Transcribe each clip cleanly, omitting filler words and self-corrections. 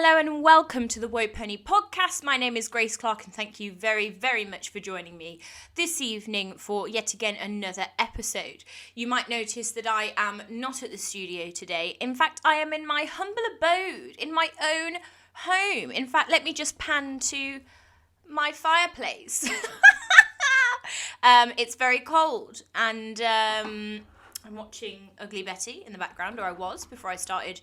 Hello and welcome to the Woah podcast. My name is Grace Clark and thank you very, very much for joining me this evening for yet again another episode. You might notice that I am not at the studio today. In fact, I am in my humble abode, in my own home. In fact, let me just pan to my fireplace. It's very cold and I'm watching Ugly Betty in the background, or I was before I started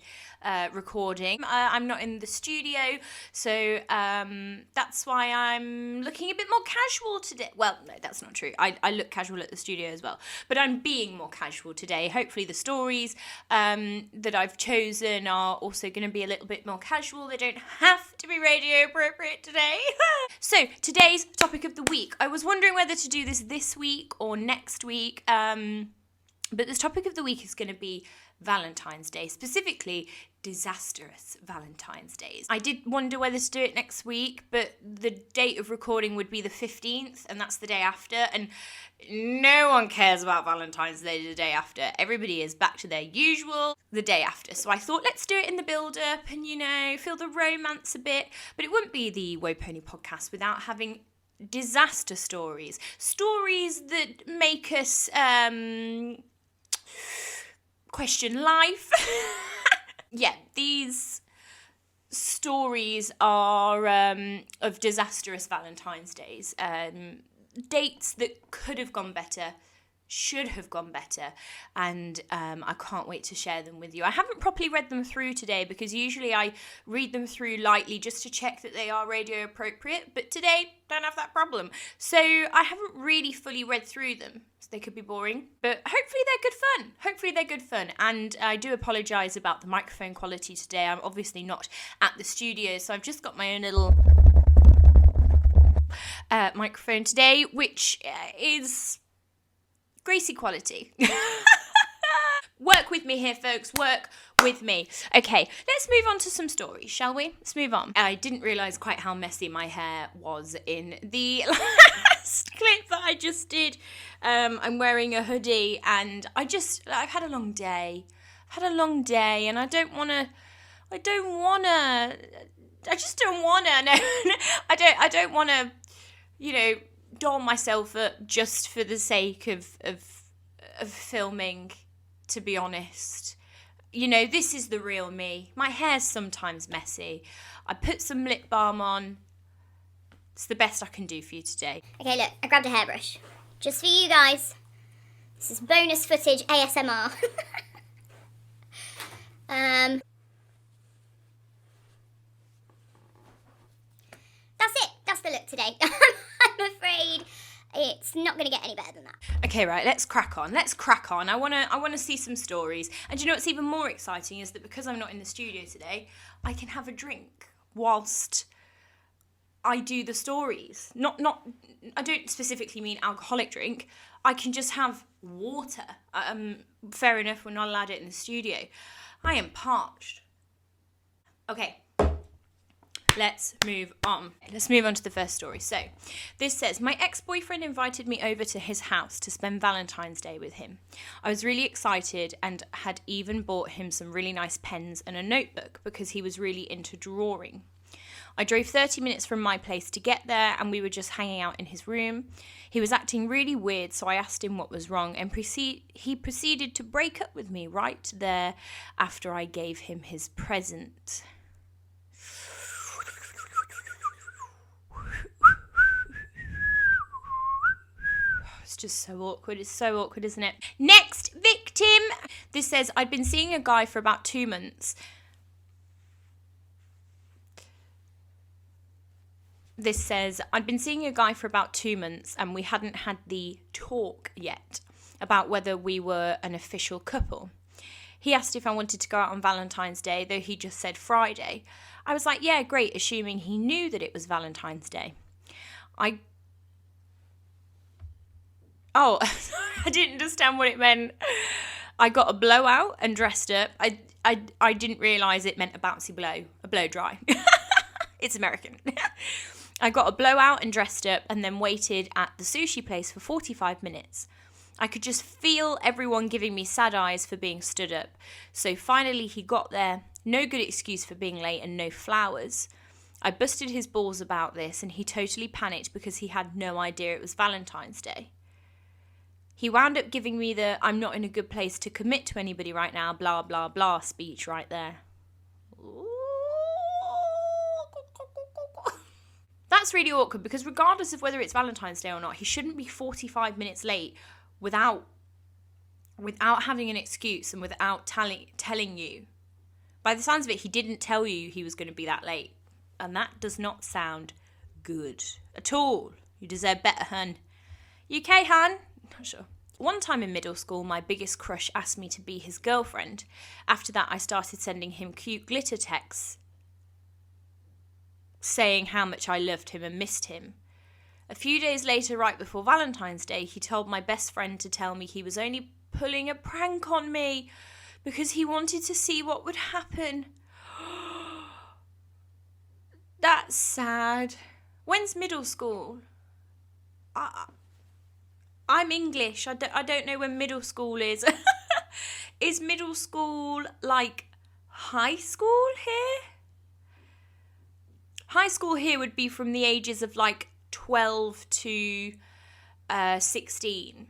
recording. I'm not in the studio, so that's why I'm looking a bit more casual today. Well, no, that's not true. I look casual at the studio as well, but I'm being more casual today. Hopefully the stories that I've chosen are also going to be a little bit more casual. They don't have to be radio appropriate today. So, today's topic of the week. I was wondering whether to do this week or next week. But the topic of the week is going to be Valentine's Day, specifically disasterous Valentine's Days. I did wonder whether to do it next week, but the date of recording would be the 15th, and that's the day after, and no one cares about Valentine's Day the day after. Everybody is back to their usual the day after. So I thought, let's do it in the build-up and, feel the romance a bit. But it wouldn't be the Woah podcast without having disaster stories. Stories that make us question life. Yeah, these stories are of disastrous Valentine's Days. Dates that could have gone better, should have gone better, and I can't wait to share them with you. I haven't properly read them through today because usually I read them through lightly just to check that they are radio appropriate, but today don't have that problem. So I haven't really fully read through them. So they could be boring, but hopefully they're good fun. And I do apologise about the microphone quality today. I'm obviously not at the studio, so I've just got my own little microphone today, which is Gracie quality. Work with me here, folks. Work with me. Okay, let's move on to some stories, shall we? Let's move on. I didn't realise quite how messy my hair was in the last clip that I just did. I'm wearing a hoodie and I've had a long day. And I just don't want to, doll myself up just for the sake of filming, to be honest. This is the real me. My hair's sometimes messy. I put some lip balm on. It's the best I can do for you today. Okay, look, I grabbed a hairbrush. Just for you guys. This is bonus footage ASMR. That's it. That's the look today. I'm afraid it's not going to get any better than that. Okay, right, let's crack on. I want to see some stories. And do you know what's even more exciting is that because I'm not in the studio today, I can have a drink whilst I do the stories. I don't specifically mean alcoholic drink. I can just have water. Fair enough, we're not allowed it in the studio. I am parched. Okay. Let's move on. Let's move on to the first story. So, this says, my ex-boyfriend invited me over to his house to spend Valentine's Day with him. I was really excited and had even bought him some really nice pens and a notebook because he was really into drawing. I drove 30 minutes from my place to get there and we were just hanging out in his room. He was acting really weird, so I asked him what was wrong and he proceeded to break up with me right there after I gave him his present. It's just so awkward. It's so awkward, isn't it? Next victim. This says, I'd been seeing a guy for about 2 months. This says, I'd been seeing a guy for about 2 months and we hadn't had the talk yet about whether we were an official couple. He asked if I wanted to go out on Valentine's Day, though he just said Friday. I was like, yeah, great, assuming he knew that it was Valentine's Day. I didn't understand what it meant. I got a blowout and dressed up. I didn't realise it meant a bouncy blow, a blow dry. It's American. I got a blowout and dressed up and then waited at the sushi place for 45 minutes. I could just feel everyone giving me sad eyes for being stood up. So finally he got there No good excuse for being late and no flowers. I busted his balls about this and he totally panicked because he had no idea it was Valentine's Day. He wound up giving me the "I'm not in a good place to commit to anybody right now, blah, blah, blah" speech right there. That's really awkward because regardless of whether it's Valentine's Day or not, he shouldn't be 45 minutes late without having an excuse and without telling you. By the sounds of it, he didn't tell you he was going to be that late. And that does not sound good at all. You deserve better, hun. You okay, hun? Not sure. One time in middle school, my biggest crush asked me to be his girlfriend. After that, I started sending him cute glitter texts saying how much I loved him and missed him. A few days later, right before Valentine's Day, he told my best friend to tell me he was only pulling a prank on me because he wanted to see what would happen. That's sad. When's middle school? I'm English. I don't know when middle school is. Is middle school like high school here? High school here would be from the ages of like 12 to 16.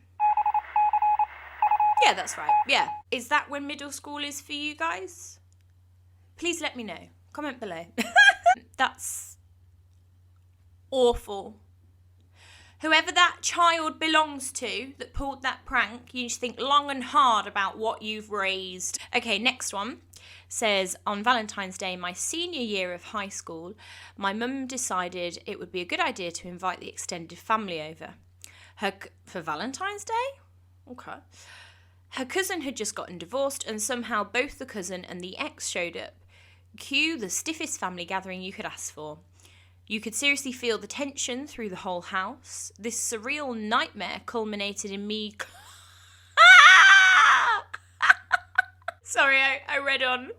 Yeah, that's right. Yeah. Is that when middle school is for you guys? Please let me know. Comment below. That's awful. Whoever that child belongs to that pulled that prank, you need to think long and hard about what you've raised. Okay, next one says, on Valentine's Day, my senior year of high school, my mum decided it would be a good idea to invite the extended family over. For Valentine's Day? Okay. Her cousin had just gotten divorced and somehow both the cousin and the ex showed up. Cue the stiffest family gathering you could ask for. You could seriously feel the tension through the whole house. This surreal nightmare culminated in me... Sorry, I read on.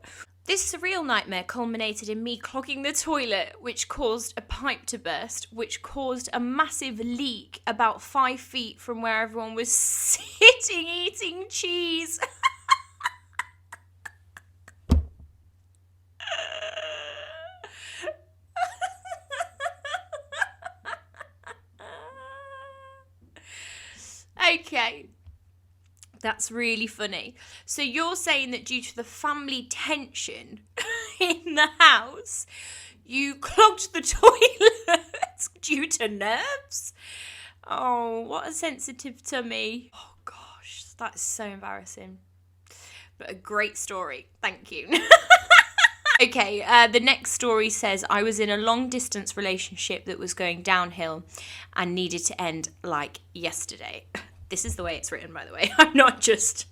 This surreal nightmare culminated in me clogging the toilet, which caused a pipe to burst, which caused a massive leak about 5 feet from where everyone was sitting eating cheese. Okay, that's really funny. So you're saying that due to the family tension in the house, you clogged the toilet due to nerves? Oh, what a sensitive tummy. Oh gosh, that's so embarrassing. But a great story. Thank you. Okay, the next story says, I was in a long-distance relationship that was going downhill and needed to end like yesterday. This is the way it's written, by the way. I'm not just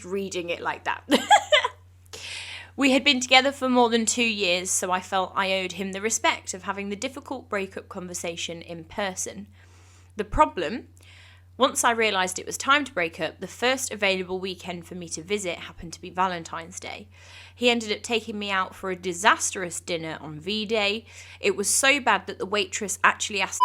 reading it like that. We had been together for more than 2 years, so I felt I owed him the respect of having the difficult breakup conversation in person. The problem, once I realised it was time to break up, the first available weekend for me to visit happened to be Valentine's Day. He ended up taking me out for a disastrous dinner on V-Day. It was so bad that the waitress actually asked...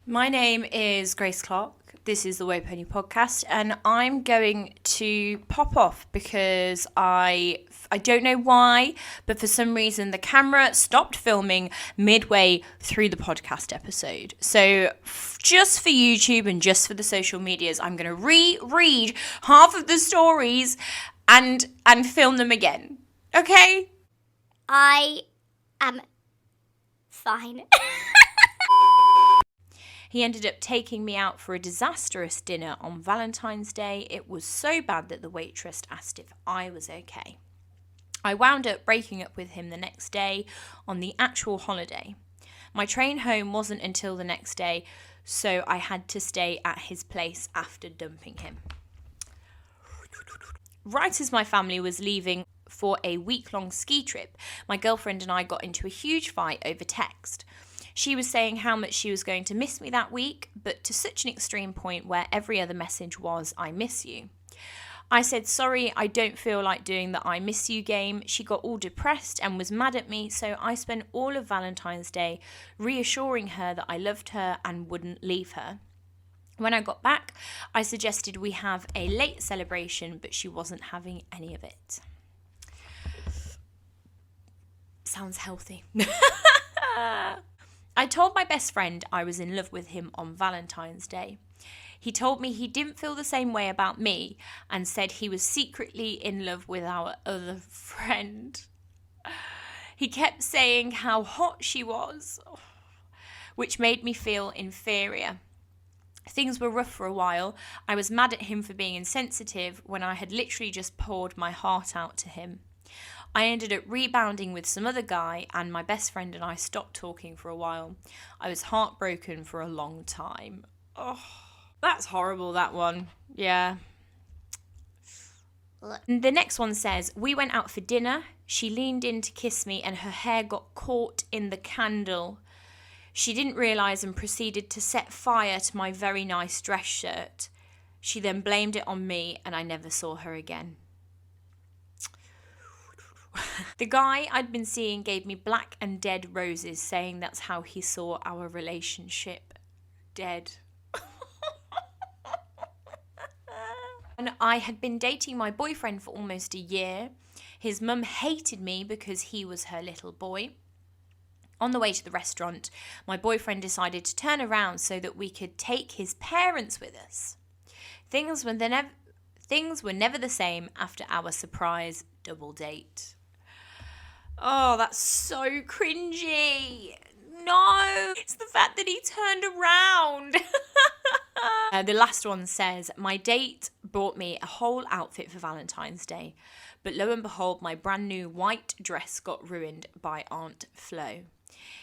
My name is Grace Clark. This is the Woah Pony podcast, and I'm going to pop off because I don't know why, but for some reason the camera stopped filming midway through the podcast episode. So just for YouTube and just for the social medias, I'm going to reread half of the stories and film them again. Okay? I am fine. He ended up taking me out for a disastrous dinner on Valentine's Day. It was so bad that the waitress asked if I was okay. I wound up breaking up with him the next day on the actual holiday. My train home wasn't until the next day, so I had to stay at his place after dumping him. Right as my family was leaving for a week-long ski trip, my girlfriend and I got into a huge fight over text. She was saying how much she was going to miss me that week, but to such an extreme point where every other message was, I miss you. I said, sorry, I don't feel like doing the I miss you game. She got all depressed and was mad at me, so I spent all of Valentine's Day reassuring her that I loved her and wouldn't leave her. When I got back, I suggested we have a late celebration, but she wasn't having any of it. Sounds healthy. I told my best friend I was in love with him on Valentine's Day. He told me he didn't feel the same way about me and said he was secretly in love with our other friend. He kept saying how hot she was, which made me feel inferior. Things were rough for a while. I was mad at him for being insensitive when I had literally just poured my heart out to him. I ended up rebounding with some other guy, and my best friend and I stopped talking for a while. I was heartbroken for a long time. Oh, that's horrible, that one. Yeah. The next one says, we went out for dinner. She leaned in to kiss me and her hair got caught in the candle. She didn't realise and proceeded to set fire to my very nice dress shirt. She then blamed it on me and I never saw her again. The guy I'd been seeing gave me black and dead roses, saying that's how he saw our relationship. Dead. And I had been dating my boyfriend for almost a year. His mum hated me because he was her little boy. On the way to the restaurant, my boyfriend decided to turn around so that we could take his parents with us. Things were never the same after our surprise double date. Oh, that's so cringy. No, it's the fact that he turned around. The last one says, my date bought me a whole outfit for Valentine's Day, but lo and behold, my brand new white dress got ruined by Aunt Flo.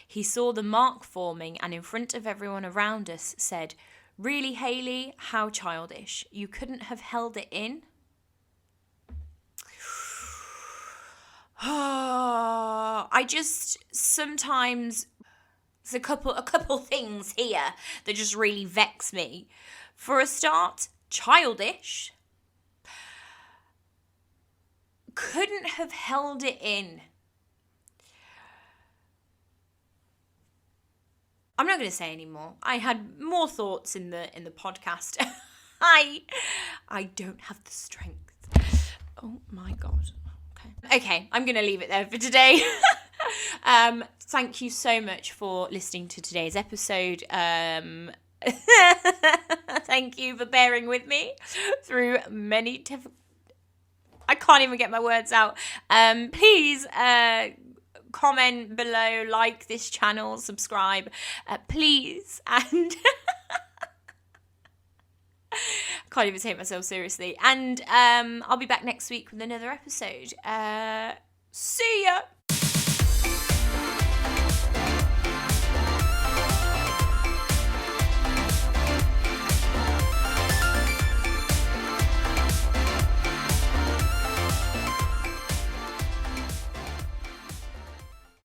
He saw the mark forming and in front of everyone around us said, really, Hayley, how childish. You couldn't have held it in? I just sometimes... There's a couple things here that just really vex me. For a start, childish. Couldn't have held it in. I'm not going to say any more. I had more thoughts in the podcast. I don't have the strength. Oh my God. Okay, I'm going to leave it there for today. Thank you so much for listening to today's episode. Thank you for bearing with me through many I can't even get my words out. Please comment below, like this channel, subscribe, please, and can't even take myself seriously. And I'll be back next week with another episode. See ya.